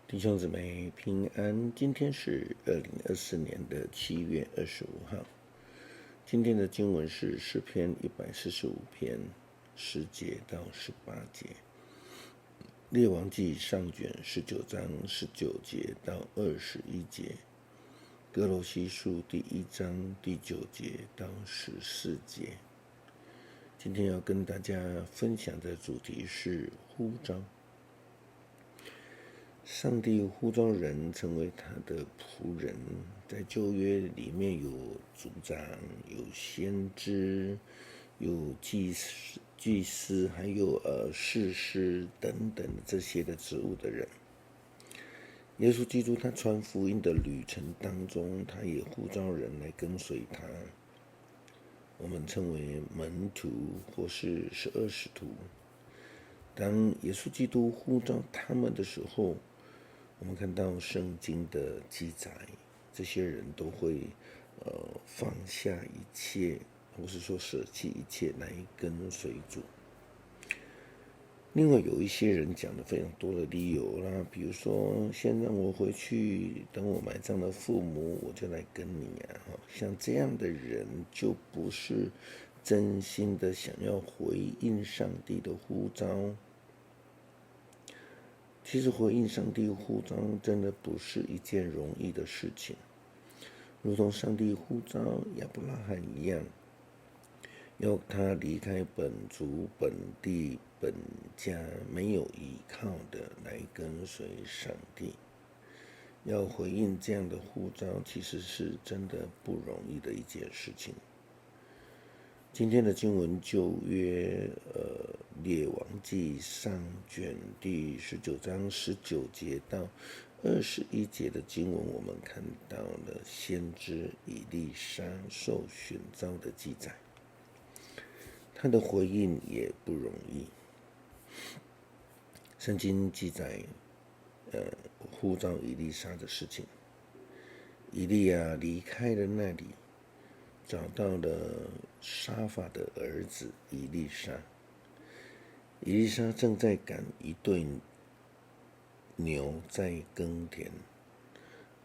弟兄姊妹平安，今天是2024年7月25号。今天的经文是诗篇145篇10节到18节，列王纪上卷19章19节到21节，歌罗西书第1章第9节到14节。今天要跟大家分享的主题是呼召。上帝呼召人成为他的仆人，在旧约里面有族长、有先知、有祭司，还有士师等等这些的职务的人。耶稣基督他传福音的旅程当中，他也呼召人来跟随他，我们称为门徒或是12使徒。当耶稣基督呼召他们的时候，我们看到圣经的记载，这些人都会放下一切，或是说舍弃一切来跟随主。另外有一些人讲了非常多的理由啦，比如说先让我回去，等我埋葬了父母，我就来跟你啊。像这样的人就不是真心的想要回应上帝的呼召。其实回应上帝呼召真的不是一件容易的事情，如同上帝呼召亚伯拉罕一样，要他离开本族本地本家，没有依靠的来跟随上帝。要回应这样的呼召，其实是真的不容易的一件事情。今天的经文旧约列王纪上卷第19章19节到21节的经文，我们看到了先知以利沙受选召的记载，他的回应也不容易。圣经记载呼召以利沙的事情，以利亚离开了那里，找到了沙法的儿子以利沙。以利沙正在赶一对牛在耕田，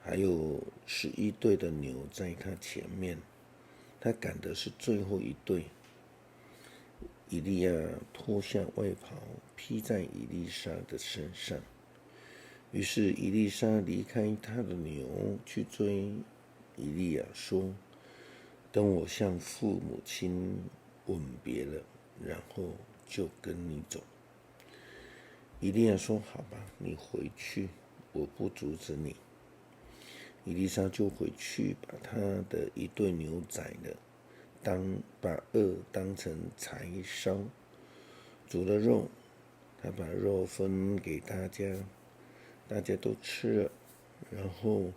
还有11对的牛在他前面，他赶的是最后一对。以利亚脱下外袍披在以利沙的身上，于是以利沙离开他的牛去追以利亚说，等我向父母亲吻别了，然后就跟你走。以利亚说，好吧，你回去，我不阻止你。以利沙就回去，把他的一对牛宰了，把轭当成柴烧，煮了肉，他把肉分给大家，大家都吃了。然后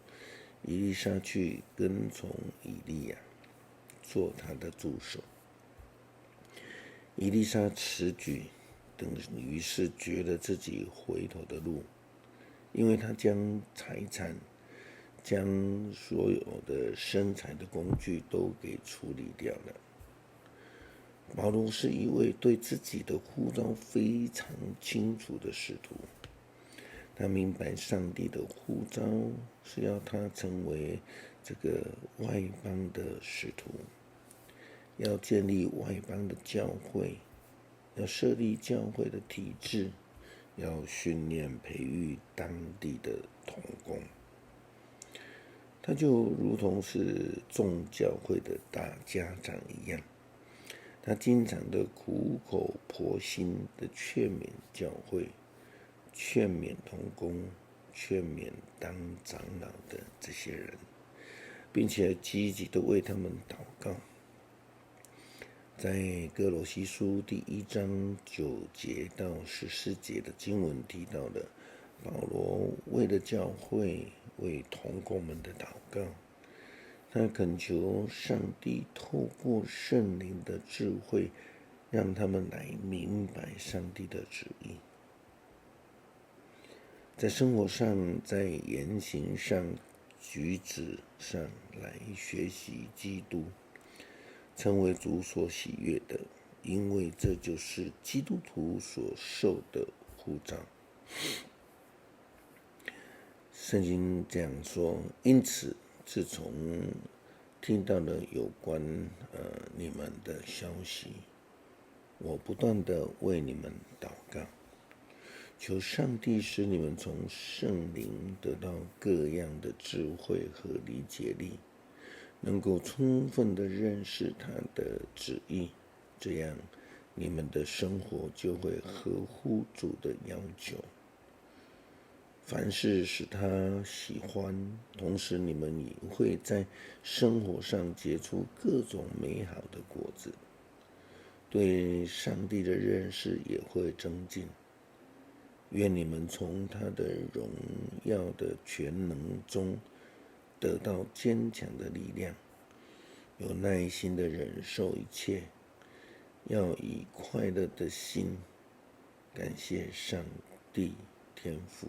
以利沙去跟从以利亚，做他的助手。以利沙此举等于是绝了自己回头的路，因为他将财产、将所有的生财的工具都给处理掉了。保罗是一位对自己的呼召非常清楚的使徒，他明白上帝的呼召是要他成为这个外邦的使徒，要建立外邦的教会，要设立教会的体制，要训练培育当地的同工。他就如同是众教会的大家长一样，他经常的苦口婆心的劝勉教会，劝勉同工，劝勉当长老的这些人，并且积极的为他们祷告。在歌罗西书第1章9节到14节的经文提到了保罗为了教会、为同工们的祷告，他恳求上帝透过圣灵的智慧，让他们来明白上帝的旨意，在生活上、在言行上、举止上来学习基督，成为主所喜悦的，因为这就是基督徒所受的呼召。圣经这样说，因此自从听到了有关你们的消息，我不断的为你们祷告，求上帝使你们从圣灵得到各样的智慧和理解力，能够充分的认识他的旨意，这样你们的生活就会合乎主的要求。凡事使他喜欢，同时你们也会在生活上结出各种美好的果子，对上帝的认识也会增进。愿你们从他的荣耀的全能中得到坚强的力量，有耐心的忍受一切，要以快乐的心感谢上帝天父，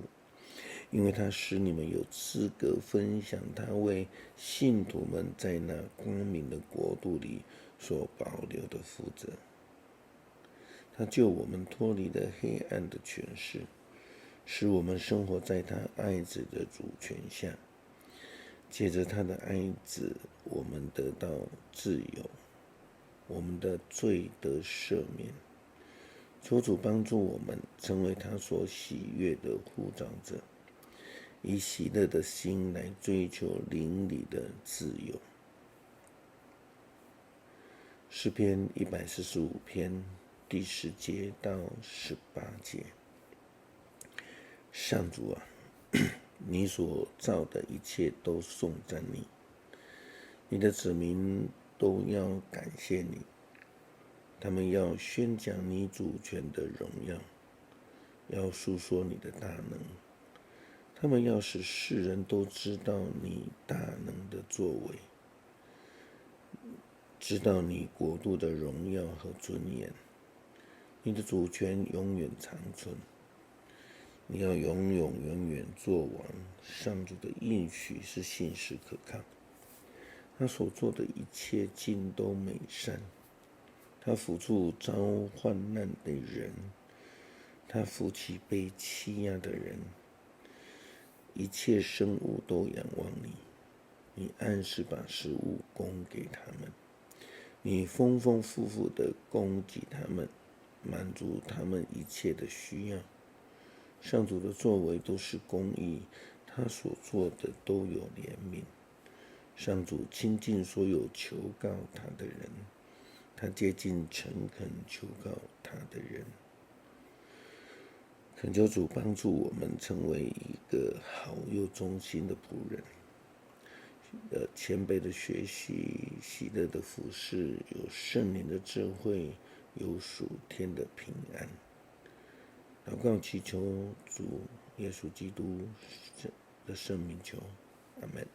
因为他使你们有资格分享他为信徒们在那光明的国度里所保留的福泽。他救我们脱离了黑暗的权势，使我们生活在他爱子的主权下。借着他的爱子，我们得到自由，我们的罪得赦免。求主帮助我们成为他所喜悦的呼召者，以喜乐的心来追求灵里的自由。诗篇145篇第10节到18节。上主啊，你所造的一切都颂赞你，你的子民都要感谢你，他们要宣讲你主权的荣耀，要述说你的大能，他们要使世人都知道你大能的作为，知道你国度的荣耀和尊严，你的主权永远长存，你要永远做王。上主的应许是信实可靠，他所做的一切尽都美善，他扶助遭患难的人，他扶起被欺压的人，一切生物都仰望你，你按时把食物供给他们，你丰富的供给他们，满足他们一切的需要。上主的作为都是公义，他所做的都有怜悯。上主亲近所有求告他的人，他接近诚恳求告他的人。恳求主帮助我们成为一个好又忠心的仆人，谦卑的学习，喜乐的服侍，有圣灵的智慧，有属天的平安。祷告祈求主耶稣基督的圣名求，阿们。